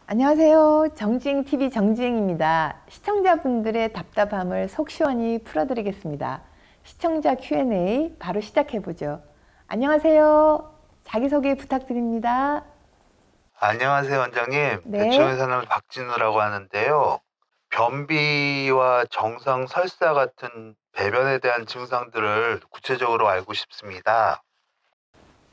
안녕하세요. 정주행TV 정주행입니다. 시청자분들의 답답함을 속 시원히 풀어드리겠습니다. 시청자 Q&A 바로 시작해보죠. 안녕하세요. 자기소개 부탁드립니다. 안녕하세요, 원장님. 네. 대충의 사람 박진우라고 하는데요. 변비와 정상 설사 같은 배변에 대한 증상들을 구체적으로 알고 싶습니다.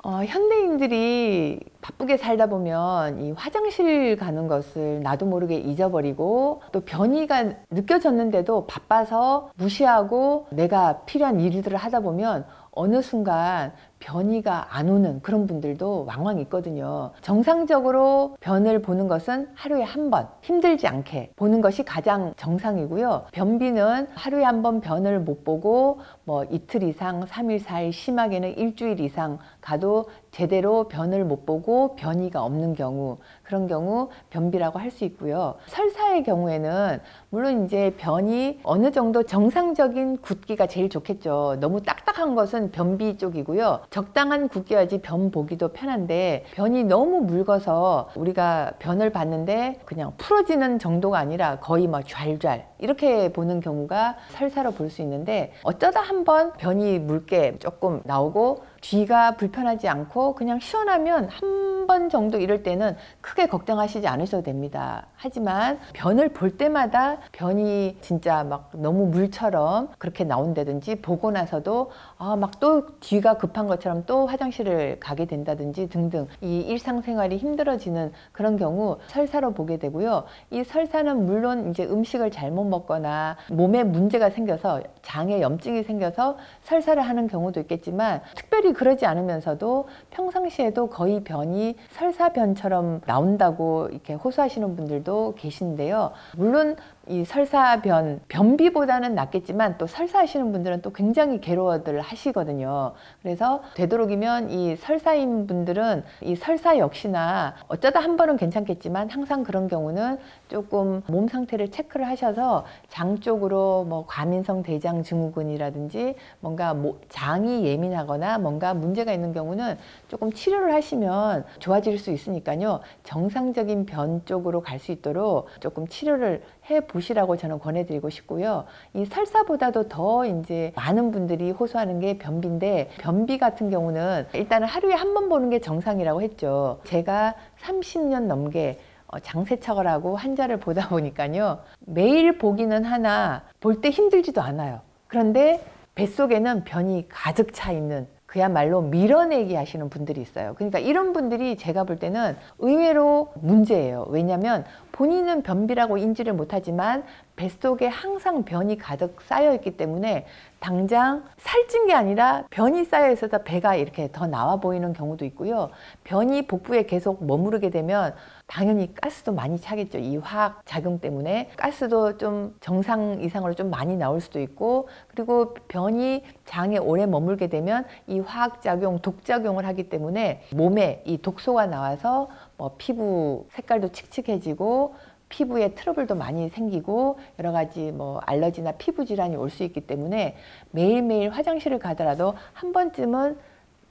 현대인들이 바쁘게 살다 보면 이 화장실 가는 것을 나도 모르게 잊어버리고 또 변이가 느껴졌는데도 바빠서 무시하고 내가 필요한 일들을 하다 보면 어느 순간 변이가 안 오는 그런 분들도 왕왕 있거든요. 정상적으로 변을 보는 것은 하루에 한 번 힘들지 않게 보는 것이 가장 정상이고요. 변비는 하루에 한 번 변을 못 보고 뭐 이틀 이상, 3일, 4일, 심하게는 일주일 이상 가도 제대로 변을 못 보고 변이가 없는 경우, 그런 경우 변비라고 할 수 있고요. 설사의 경우에는 물론 이제 변이 어느 정도 정상적인 굵기가 제일 좋겠죠. 너무 딱딱한 것은 변비 쪽이고요. 적당한 굵기야지 변 보기도 편한데 변이 너무 묽어서 우리가 변을 봤는데 그냥 풀어지는 정도가 아니라 거의 막 좔좔 이렇게 보는 경우가 설사로 볼 수 있는데, 어쩌다 한번 변이 묽게 조금 나오고 뒤가 불편하지 않고 그냥 시원하면 한 번 정도 이럴 때는 크게 걱정하시지 않으셔도 됩니다. 하지만 변을 볼 때마다 변이 진짜 막 너무 물처럼 그렇게 나온다든지, 보고 나서도 막 또 뒤가 급한 것처럼 또 화장실을 가게 된다든지 등등 이 일상생활이 힘들어지는 그런 경우 설사로 보게 되고요. 이 설사는 물론 이제 음식을 잘못 먹거나 몸에 문제가 생겨서 장에 염증이 생겨서 설사를 하는 경우도 있겠지만, 특별히 그러지 않으면서도 평상시에도 거의 변이 설사변처럼 나온다고 이렇게 호소하시는 분들도 계신데요. 물론 이 설사변, 변비보다는 낫겠지만 또 설사하시는 분들은 또 굉장히 괴로워들 하시거든요. 그래서 되도록이면 이 설사인 분들은 이 설사 역시나 어쩌다 한 번은 괜찮겠지만 항상 그런 경우는 조금 몸 상태를 체크를 하셔서 장 쪽으로 뭐 과민성 대장 증후군이라든지 뭔가 장이 예민하거나 뭔가 문제가 있는 경우는 조금 치료를 하시면 좋아질 수 있으니까요. 정상적인 변 쪽으로 갈 수 있도록 조금 치료를 해 보시라고 저는 권해드리고 싶고요. 이 설사보다도 더 이제 많은 분들이 호소하는 게 변비인데, 변비 같은 경우는 일단은 하루에 한 번 보는 게 정상이라고 했죠. 제가 30년 넘게 장세척을 하고 환자를 보다 보니까요. 매일 보기는 하나 볼 때 힘들지도 않아요. 그런데 뱃속에는 변이 가득 차 있는, 그야말로 밀어내기 하시는 분들이 있어요. 그러니까 이런 분들이 제가 볼 때는 의외로 문제예요. 왜냐하면 본인은 변비라고 인지를 못하지만 뱃속에 항상 변이 가득 쌓여 있기 때문에 당장 살찐 게 아니라 변이 쌓여 있어서 배가 이렇게 더 나와 보이는 경우도 있고요. 변이 복부에 계속 머무르게 되면 당연히 가스도 많이 차겠죠. 이 화학 작용 때문에 가스도 좀 정상 이상으로 좀 많이 나올 수도 있고, 그리고 변이 장에 오래 머물게 되면 이 화학 작용, 독작용을 하기 때문에 몸에 이 독소가 나와서 뭐 피부 색깔도 칙칙해지고 피부에 트러블도 많이 생기고 여러 가지 뭐 알러지나 피부 질환이 올 수 있기 때문에 매일매일 화장실을 가더라도 한 번쯤은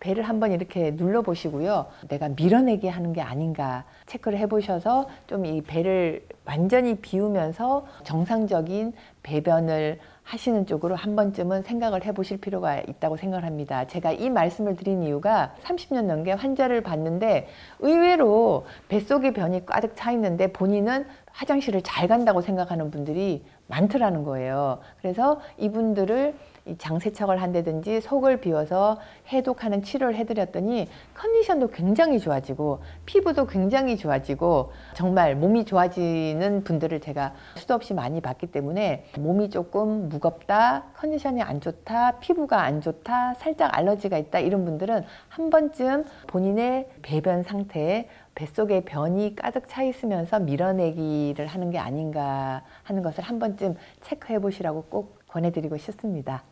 배를 한번 이렇게 눌러 보시고요. 내가 밀어내기 하는 게 아닌가 체크를 해 보셔서 좀 이 배를 완전히 비우면서 정상적인 배변을 하시는 쪽으로 한 번쯤은 생각을 해 보실 필요가 있다고 생각을 합니다. 제가 이 말씀을 드린 이유가 30년 넘게 환자를 봤는데 의외로 뱃속에 변이 가득 차 있는데 본인은 화장실을 잘 간다고 생각하는 분들이 많더라는 거예요. 그래서 이분들을 장세척을 한다든지 속을 비워서 해독하는 치료를 해드렸더니 컨디션도 굉장히 좋아지고 피부도 굉장히 좋아지고 정말 몸이 좋아지는 분들을 제가 수도 없이 많이 봤기 때문에, 몸이 조금 무겁다, 컨디션이 안 좋다, 피부가 안 좋다, 살짝 알러지가 있다 이런 분들은 한 번쯤 본인의 배변 상태에 뱃속에 변이 가득 차 있으면서 밀어내기를 하는 게 아닌가 하는 것을 한 번쯤 체크해 보시라고 꼭 권해드리고 싶습니다.